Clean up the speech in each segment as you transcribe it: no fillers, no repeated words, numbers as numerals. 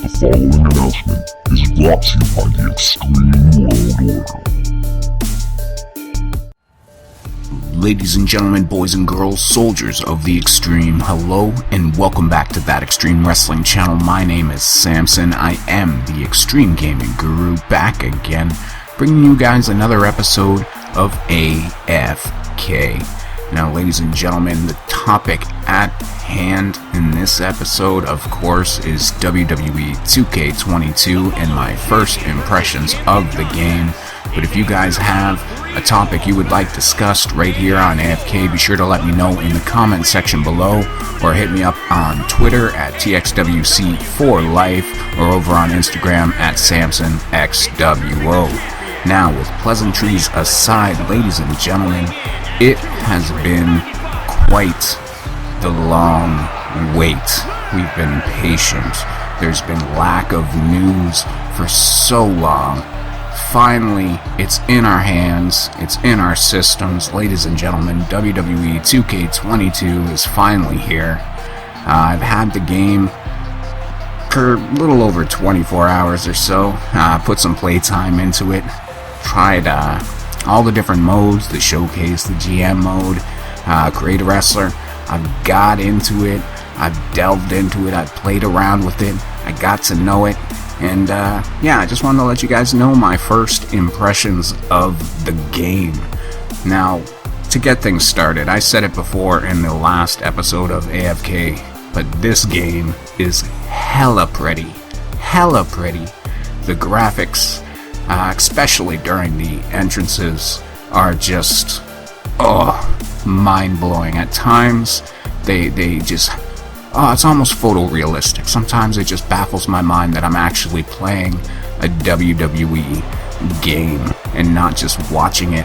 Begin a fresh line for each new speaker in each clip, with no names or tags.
The following announcement is brought to you by the Xtreme World Order.
Ladies and gentlemen, boys and girls, soldiers of the Xtreme, hello and welcome back to that Xtreme Wrestling channel. My name is Samson. I am the Xtreme Gaming Guru, back again, bringing you guys another episode of AFK. Now, ladies and gentlemen, the topic at hand in this episode, of course, is WWE 2K22 and my first impressions of the game. But if you guys have a topic you would like discussed right here on AFK, be sure to let me know in the comment section below, or hit me up on Twitter at TXWC4Life, or over on Instagram at SamsonXWO. Now, with pleasantries aside, ladies and gentlemen, it has been quite the long wait. We've been patient. There's been lack of news for so long. Finally, it's in our hands. It's in our systems. Ladies and gentlemen, WWE 2K22 is finally here. I've had the game for a little over 24 hours or so. Put some playtime into it. Tried all the different modes, the showcase, the GM mode, create a wrestler. I've got into it, I've delved into it, I've played around with it, I got to know it, and yeah, I just wanted to let you guys know my first impressions of the game. Now, to get things started, I said it before in the last episode of AFK, but this game is hella pretty. The graphics, especially during the entrances, are just mind-blowing. At times they just it's almost photorealistic. Sometimes it just baffles my mind that I'm actually playing a WWE game and not just watching it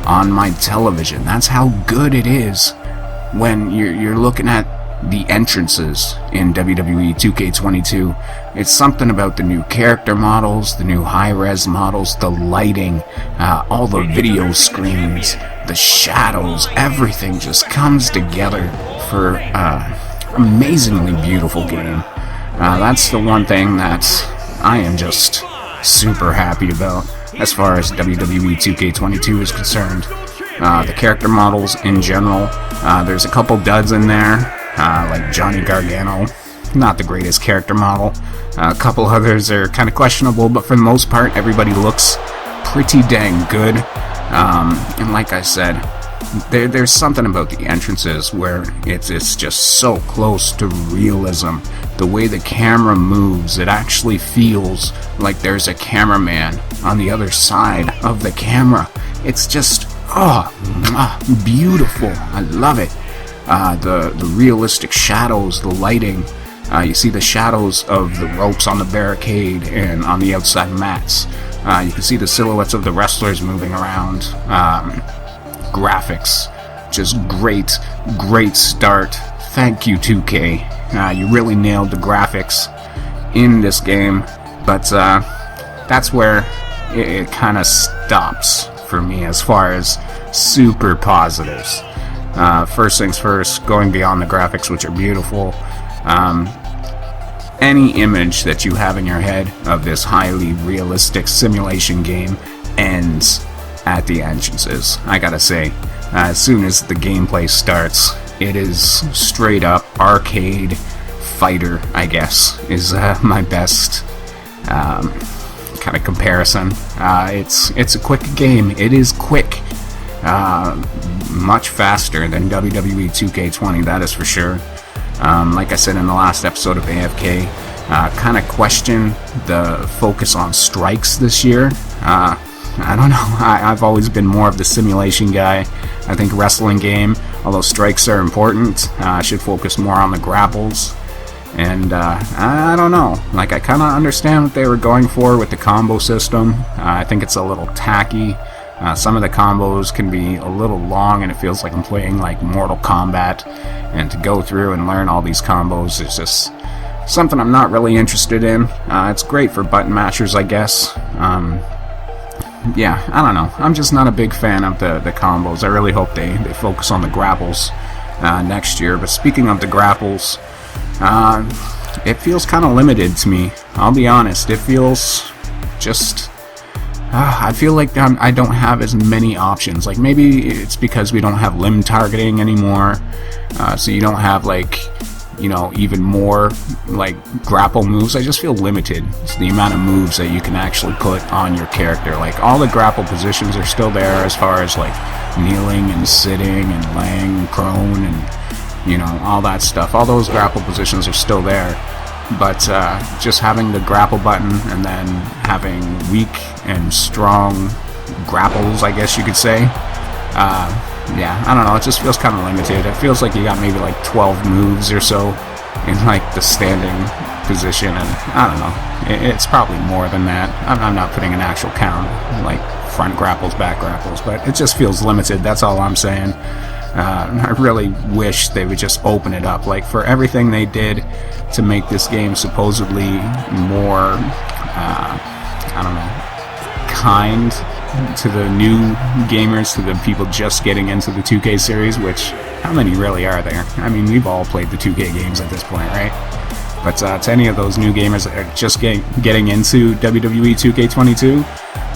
on my television. That's how good it is when you're looking at the entrances in WWE 2K22. It's something about the new character models, the new high-res models, the lighting, all the video screens, the shadows, everything just comes together for amazingly beautiful game. That's the one thing that I am just super happy about as far as WWE 2K22 is concerned. The character models in general, there's a couple duds in there, like Johnny Gargano, not the greatest character model. A couple others are kind of questionable, but for the most part, everybody looks pretty dang good. And like I said, there's something about the entrances where it's just so close to realism. The way the camera moves, it actually feels like there's a cameraman on the other side of the camera. It's just, beautiful. I love it. The realistic shadows, the lighting. You see the shadows of the ropes on the barricade and on the outside mats. You can see the silhouettes of the wrestlers moving around. Graphics, just great start. Thank you, 2K. You really nailed the graphics in this game, but that's where it kind of stops for me as far as super positives. First things first, going beyond the graphics, which are beautiful, any image that you have in your head of this highly realistic simulation game ends at the entrances. I gotta say, as soon as the gameplay starts, it is straight up arcade fighter, I guess, is my best kind of comparison. It's a quick game. It is quick. Much faster than WWE 2K20, that is for sure. Like I said in the last episode of AFK, kind of question the focus on strikes this year. I don't know, I've always been more of the simulation guy. I think wrestling game, although strikes are important, should focus more on the grapples. And I don't know, like, I kind of understand what they were going for with the combo system. I think it's a little tacky. Some of the combos can be a little long, and it feels like I'm playing like Mortal Kombat, and to go through and learn all these combos is just something I'm not really interested in. It's great for button mashers, I guess. Yeah, I don't know. I'm just not a big fan of the combos. I really hope they focus on the grapples next year. But speaking of the grapples, it feels kind of limited to me. I'll be honest. It feels just... I feel like I don't have as many options. Like, maybe it's because we don't have limb targeting anymore, so you don't have, like, you know, even more, like, grapple moves. I just feel limited to the amount of moves that you can actually put on your character. Like, all the grapple positions are still there, as far as, like, kneeling and sitting and laying and prone and, you know, all that stuff. All those grapple positions are still there. But just having the grapple button and then having weak and strong grapples, I guess you could say. Yeah, I don't know, it just feels kind of limited. It feels like you got maybe like 12 moves or so in like the standing position, and I don't know, it's probably more than that. I'm not putting an actual count, like front grapples, back grapples, but it just feels limited, that's all I'm saying. I really wish they would just open it up, like, for everything they did to make this game supposedly more, I don't know, kind to the new gamers, to the people just getting into the 2K series, which, how many really are there? I mean, we've all played the 2K games at this point, right? But to any of those new gamers that are just getting into WWE 2K22,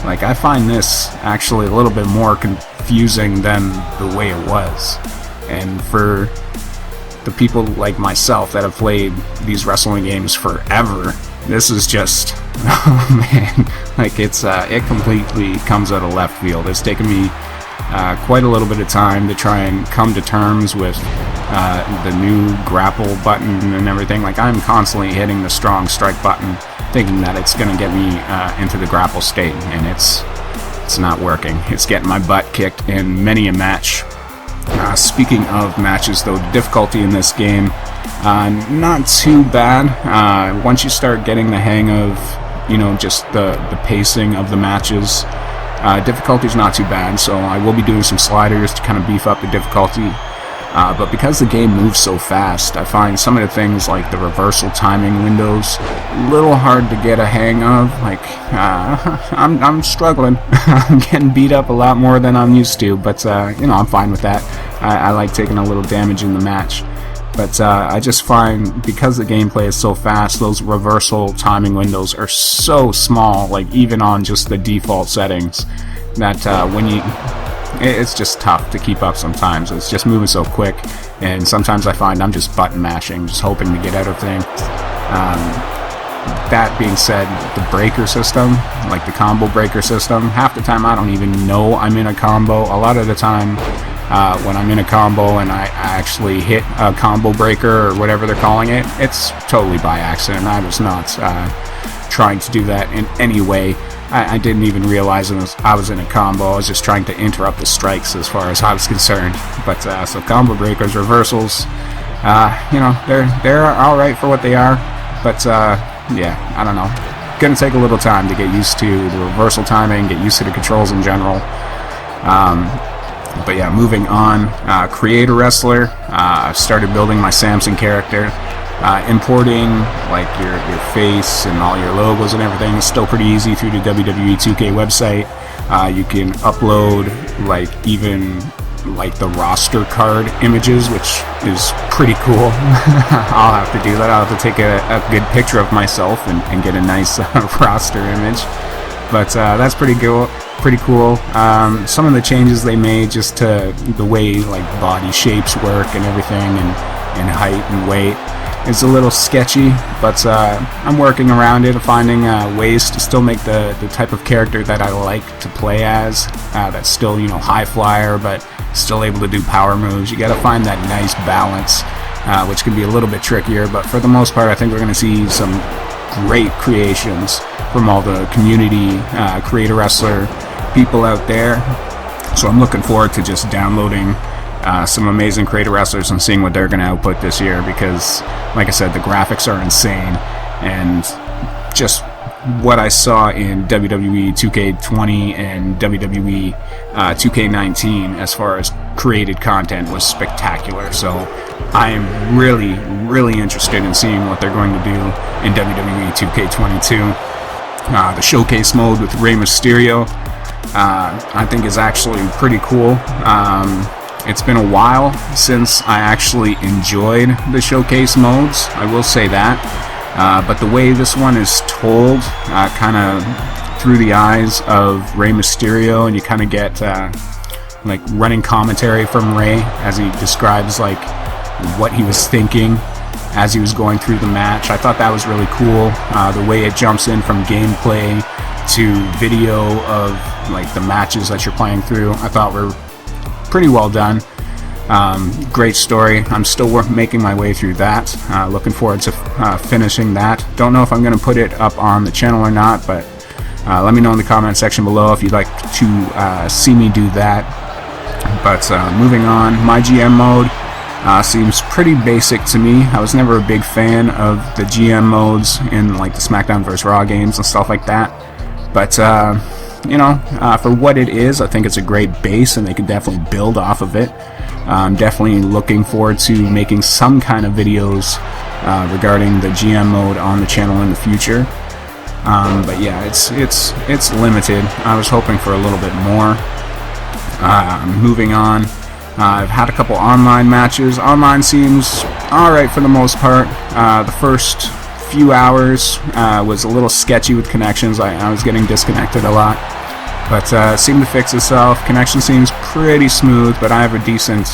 like, I find this actually a little bit more confusing than the way it was. And for the people like myself that have played these wrestling games forever, this is just, oh man, like, it completely comes out of left field. It's taken me quite a little bit of time to try and come to terms with the new grapple button and everything. Like, I'm constantly hitting the strong strike button, thinking that it's going to get me into the grapple state, and it's not working. It's getting my butt kicked in many a match. Speaking of matches, though, the difficulty in this game, not too bad. Once you start getting the hang of, you know, just the pacing of the matches, difficulty's not too bad, so I will be doing some sliders to kind of beef up the difficulty. But because the game moves so fast, I find some of the things like the reversal timing windows a little hard to get a hang of. Like, I'm struggling. I'm getting beat up a lot more than I'm used to, but you know, I'm fine with that. I like taking a little damage in the match. But I just find, because the gameplay is so fast, those reversal timing windows are so small, like even on just the default settings, that it's just tough to keep up sometimes. It's just moving so quick, and sometimes I find I'm just button mashing, just hoping to get out of things. That being said, the breaker system, like the combo breaker system, half the time I don't even know I'm in a combo. A lot of the time, when I'm in a combo and I actually hit a combo breaker or whatever they're calling it, it's totally by accident. I was not trying to do that in any way. I didn't even realize I was in a combo. I was just trying to interrupt the strikes as far as I was concerned. But so combo breakers, reversals, you know, they're all right for what they are. But yeah, I don't know. Gonna take a little time to get used to the reversal timing, get used to the controls in general. But yeah, moving on. Creator Wrestler. I've started building my Samson character. Importing like your face and all your logos and everything is still pretty easy through the WWE 2K website. You can upload like even like the roster card images, which is pretty cool. I'll have to do that. I'll have to take a good picture of myself and get a nice roster image. But that's pretty cool. Some of the changes they made just to the way like body shapes work and everything, and height and weight, it's a little sketchy, but I'm working around it, finding ways to still make the type of character that I like to play as, that's still, you know, high flyer, but still able to do power moves. You gotta find that nice balance, which can be a little bit trickier, but for the most part, I think we're gonna see some great creations from all the community Creator Wrestler people out there. So I'm looking forward to just downloading some amazing Creator Wrestlers and seeing what they're going to output this year, because like I said, the graphics are insane, and just what I saw in WWE 2K20 and WWE 2K19 as far as created content was spectacular. So I am really, really interested in seeing what they're going to do in WWE 2K22. The showcase mode with Rey Mysterio, I think is actually pretty cool. It's been a while since I actually enjoyed the showcase modes, I will say that. But the way this one is told, kind of through the eyes of Rey Mysterio, and you kind of get like running commentary from Rey as he describes like what he was thinking as he was going through the match. I thought that was really cool. The way it jumps in from gameplay to video of like the matches that you're playing through, I thought were pretty well done. Great story. I'm still making my way through that. Looking forward to finishing that. Don't know if I'm going to put it up on the channel or not, but let me know in the comment section below if you'd like to see me do that. But moving on, my GM mode seems pretty basic to me. I was never a big fan of the GM modes in like the SmackDown vs. Raw games and stuff like that. But you know, for what it is, I think it's a great base, and they could definitely build off of it. I'm definitely looking forward to making some kind of videos regarding the GM mode on the channel in the future. But yeah, it's limited. I was hoping for a little bit more. Moving on, I've had a couple online matches. Online seems alright for the most part. The first few hours was a little sketchy with connections. I was getting disconnected a lot, but seemed to fix itself. Connection seems pretty smooth, but I have a decent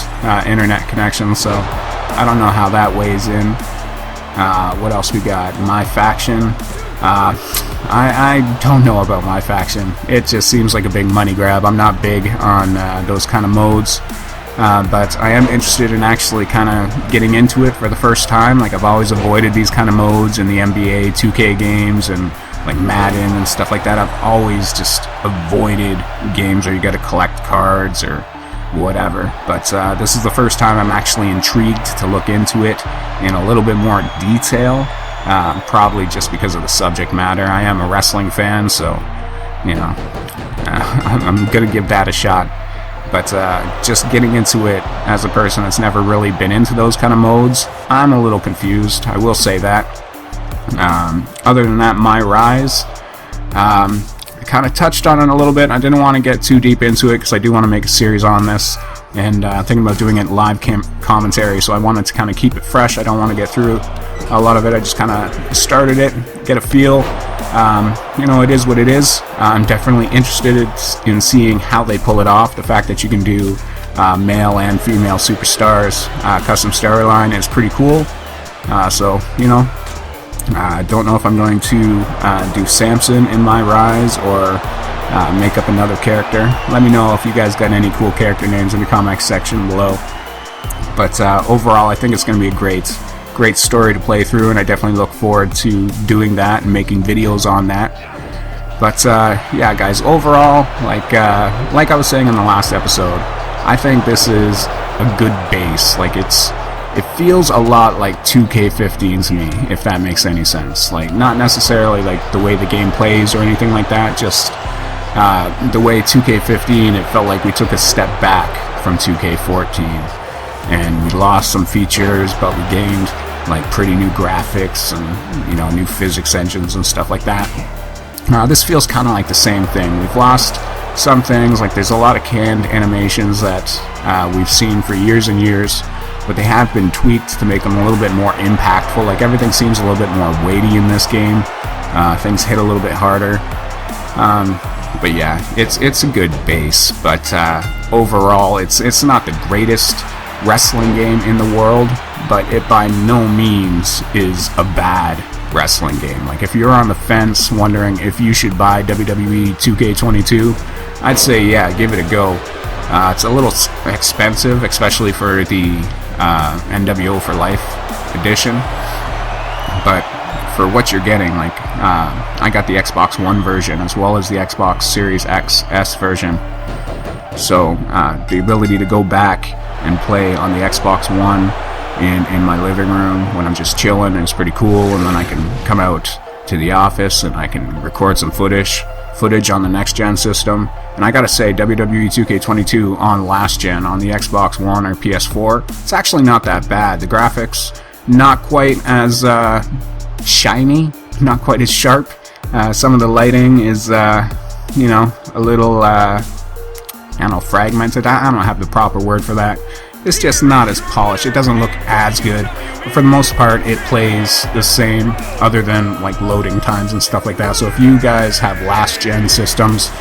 internet connection, so I don't know how that weighs in. What else we got? My faction. I don't know about my faction. It just seems like a big money grab. I'm not big on those kind of modes, but I am interested in actually kind of getting into it for the first time. Like, I've always avoided these kind of modes in the NBA 2K games and like Madden and stuff like that. I've always just avoided games where you got to collect cards or whatever. But this is the first time I'm actually intrigued to look into it in a little bit more detail. Probably just because of the subject matter. I am a wrestling fan, so you know, I'm gonna give that a shot. But just getting into it as a person that's never really been into those kind of modes, I'm a little confused, I will say that. Other than that, my rise, I kind of touched on it a little bit. I didn't want to get too deep into it because I do want to make a series on this, and thinking about doing it live commentary, so I wanted to kind of keep it fresh. I don't want to get through a lot of it. I just kind of started it, get a feel. You know, it is what it is. I'm definitely interested in seeing how they pull it off. The fact that you can do male and female superstars custom storyline is pretty cool. So, you know, I don't know if I'm going to do Samson in my rise or make up another character. Let me know if you guys got any cool character names in the comment section below. But overall, I think it's going to be a great story to play through, and I definitely look forward to doing that and making videos on that. But yeah, guys, overall, like I was saying in the last episode, I think this is a good base. Like, it feels a lot like 2K15 to me, if that makes any sense. Like, not necessarily like the way the game plays or anything like that, just the way 2K15, it felt like we took a step back from 2K14, and we lost some features, but we gained like pretty new graphics and, you know, new physics engines and stuff like that. This feels kind of like the same thing. We've lost some things, like there's a lot of canned animations that we've seen for years and years, but they have been tweaked to make them a little bit more impactful. Like, everything seems a little bit more weighty in this game. Things hit a little bit harder. But yeah, it's a good base, but overall it's not the greatest wrestling game in the world, but it by no means is a bad wrestling game. Like, if you're on the fence wondering if you should buy WWE 2K22, I'd say yeah, give it a go. It's a little expensive, especially for the NWO for Life edition, but for what you're getting, like, I got the Xbox One version as well as the Xbox Series XS version, so the ability to go back and play on the Xbox One in my living room when I'm just chilling is pretty cool, and then I can come out to the office and I can record some footage on the next gen system. And I gotta say, WWE 2K22 on last gen, on the Xbox One or PS4, it's actually not that bad. The graphics, not quite as shiny, not quite as sharp. Some of the lighting is, you know, a little, I don't know, fragmented. I don't have the proper word for that. it's just not as polished. It doesn't look as good. But for the most part, it plays the same, other than like loading times and stuff like that. So if you guys have last gen systems,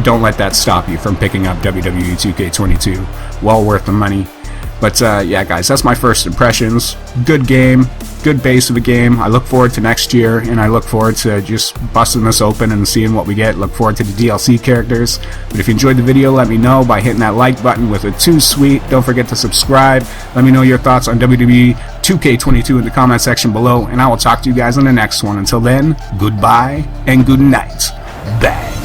don't let that stop you from picking up WWE 2K22. Well worth the money. But yeah, guys, that's my first impressions. Good game, good base of a game. I look forward to next year, and I look forward to just busting this open and seeing what we get. Look forward to the DLC characters. But if you enjoyed the video, let me know by hitting that like button with a 2 sweet. Don't forget to subscribe. Let me know your thoughts on WWE 2K22 in the comment section below, and I will talk to you guys in the next one. Until then, goodbye and good night. Bang.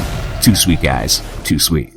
2 sweet, guys. 2 sweet.